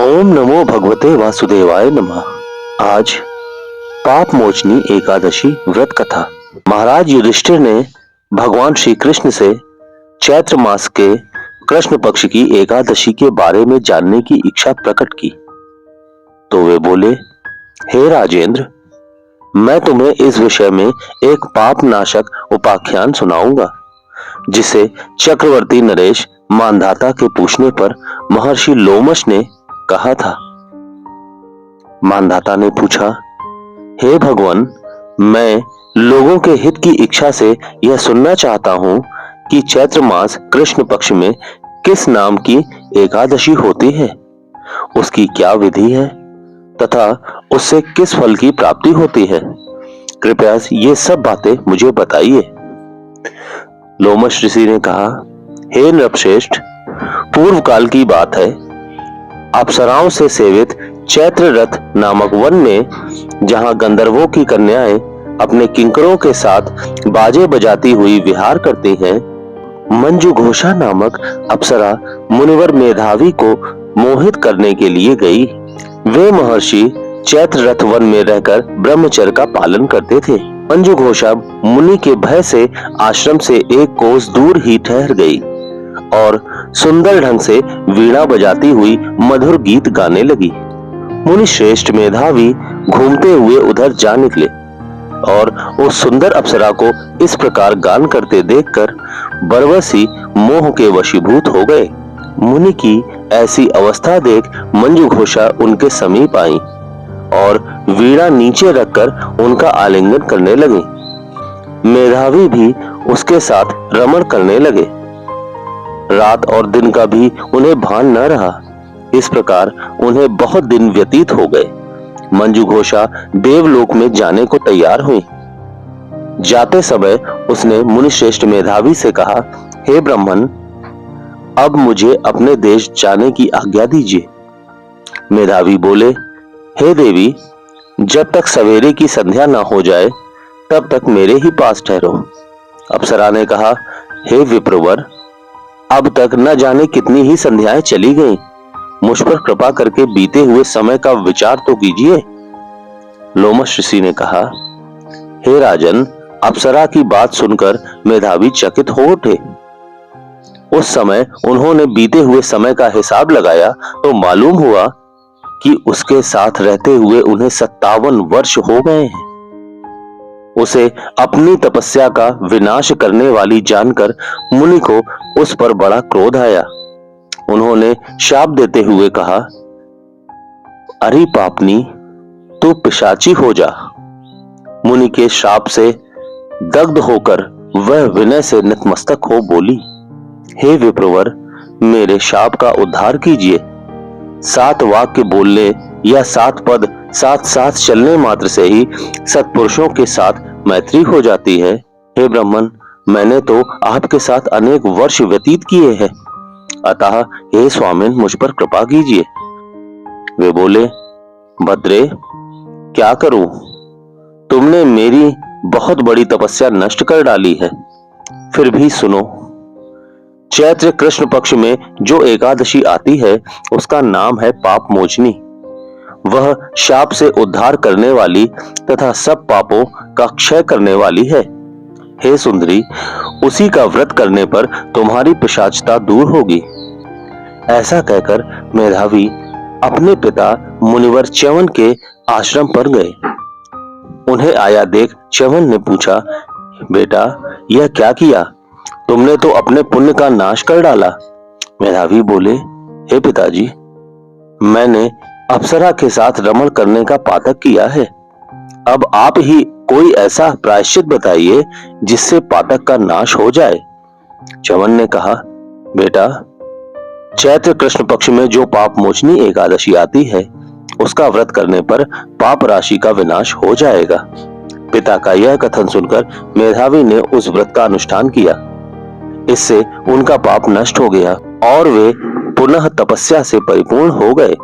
ओम नमो भगवते वासुदेवाय नमः। आज पाप मोचनी एकादशी व्रत कथा। महाराज युधिष्ठिर ने भगवान श्री कृष्ण से चैत्र मास के कृष्ण पक्ष की एकादशी के बारे में जानने की इच्छा प्रकट की। तो वे बोले, हे राजेंद्र, मैं तुम्हें इस विषय में एक पाप नाशक उपाख्यान सुनाऊंगा, जिसे चक्रवर्ती नरेश मानधाता के पूछने पर महर्षि लोमश ने कहा था। मानधाता ने पूछा, हे भगवान, मैं लोगों के हित की इच्छा से यह सुनना चाहता हूं कि चैत्र मास कृष्ण पक्ष में किस नाम की एकादशी होती है, उसकी क्या विधि है तथा उससे किस फल की प्राप्ति होती है। कृपया ये सब बातें मुझे बताइए। लोमश ऋषि ने कहा, हे नृपश्रेष्ठ, पूर्व काल की बात है। अप्सराओं से सेवित चैत्र रथ नामक वन में, जहां गंधर्वों की कन्याएं अपने किंकरों के साथ बाजे बजाती हुई विहार करती हैं, मंजू घोषा नामक अप्सरा मुनिवर मेधावी को मोहित करने के लिए गई। वे महर्षि चैत्र रथ वन में रहकर ब्रह्मचर्य का पालन करते थे। मंजू घोषा मुनि के भय से आश्रम से एक कोस दूर ही ठहर गई और सुंदर ढंग से वीणा बजाती हुई मधुर गीत गाने लगी। मुनि श्रेष्ठ मेधावी घूमते हुए उधर जा निकले और उस सुंदर अप्सरा को इस प्रकार गान करते देखकर बरवसी मोह के वशीभूत हो गए। मुनि की ऐसी अवस्था देख मंजू घोषा उनके समीप आई और वीणा नीचे रखकर उनका आलिंगन करने लगे। मेधावी भी उसके साथ रमण करने लगे। रात और दिन का भी उन्हें भान न रहा। इस प्रकार उन्हें बहुत दिन व्यतीत हो गए। मंजू घोषा देवलोक में जाने को तैयार हुई। जाते समय उसने मुनिश्रेष्ठ मेधावी से कहा, हे ब्राह्मण, अब मुझे अपने देश जाने की आज्ञा दीजिए। मेधावी बोले, हे देवी, जब तक सवेरे की संध्या न हो जाए तब तक मेरे ही पास ठहरो। अप्सरा ने कहा, हे विप्रवर, अब तक न जाने कितनी ही संध्याएं चली गईं। मुझ पर कृपा करके बीते हुए समय का विचार तो कीजिए। लोमश ऋषि ने कहा, हे राजन, अप्सरा की बात सुनकर मेधावी चकित हो उठे। उस समय उन्होंने बीते हुए समय का हिसाब लगाया तो मालूम हुआ कि उसके साथ रहते हुए उन्हें 57 वर्ष हो गए हैं। उसे अपनी तपस्या का विनाश करने वाली जानकर मुनि को उस पर बड़ा क्रोध आया। उन्होंने शाप देते हुए कहा, अरे पापनी, तू पिशाची हो जा। मुनि के शाप से दग्ध होकर वह विनय से नतमस्तक हो बोली, हे विप्रवर, मेरे शाप का उद्धार कीजिए। 7 वाक्य बोलने या 7 पद साथ साथ चलने मात्र से ही सत्पुरुषों के साथ मैत्री हो जाती है। हे ब्राह्मण, मैंने तो आपके साथ अनेक वर्ष व्यतीत किए हैं, अतः हे स्वामिन, मुझ पर कृपा कीजिए। वे बोले, भद्रे, क्या करूं? तुमने मेरी बहुत बड़ी तपस्या नष्ट कर डाली है। फिर भी सुनो, चैत्र कृष्ण पक्ष में जो एकादशी आती है उसका नाम है पाप मोचनी। वह शाप से उद्धार करने वाली तथा सब पापों का क्षय करने वाली है। हे सुंदरी, उसी का व्रत करने पर तुम्हारी पिशाचता दूर होगी। ऐसा कहकर मेधावी अपने पिता मुनिवर च्यवन के आश्रम पर गए। उन्हें आया देख च्यवन ने पूछा, बेटा, यह क्या किया? तुमने तो अपने पुण्य का नाश कर डाला। मेधावी बोले, हे पिताजी, मैंने अप्सरा के साथ रमण करने का पातक किया है। अब आप ही कोई ऐसा प्रायश्चित बताइए जिससे पातक का नाश हो जाए। च्यवन ने कहा, बेटा, चैत्र कृष्ण पक्ष में जो पाप मोचनी एकादशी आती है उसका व्रत करने पर पाप राशि का विनाश हो जाएगा। पिता का यह कथन सुनकर मेधावी ने उस व्रत का अनुष्ठान किया। इससे उनका पाप नष्ट हो गया और वे पुनः तपस्या से परिपूर्ण हो गए।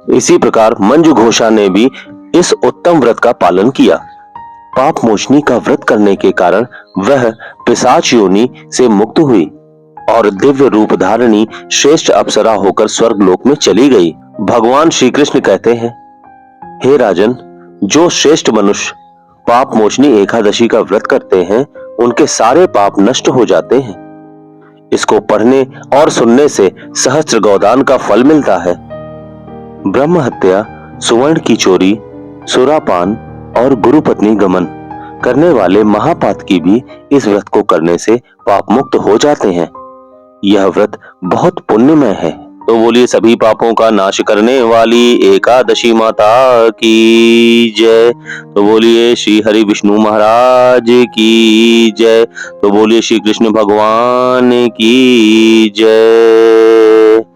इसी प्रकार मंजू घोषा ने भी इस उत्तम व्रत का पालन किया। पाप मोचनी का व्रत करने के कारण वह पिशाच योनि से मुक्त हुई और दिव्य रूप धारणी श्रेष्ठ अप्सरा होकर स्वर्ग लोक में चली गई। भगवान श्री कृष्ण कहते हैं, हे राजन, जो श्रेष्ठ मनुष्य पाप मोचनी एकादशी का व्रत करते हैं उनके सारे पाप नष्ट हो जाते हैं। इसको पढ़ने और सुनने से सहस्त्र गौदान का फल मिलता है। ब्रह्म हत्या, सुवर्ण की चोरी, सुरापान और गुरु पत्नी गमन करने वाले महापातकी भी इस व्रत को करने से पाप मुक्त हो जाते हैं। यह व्रत बहुत पुण्यमय है। तो बोलिए सभी पापों का नाश करने वाली एकादशी माता की जय। तो बोलिए श्री हरि विष्णु महाराज की जय। तो बोलिए श्री कृष्ण भगवान की जय।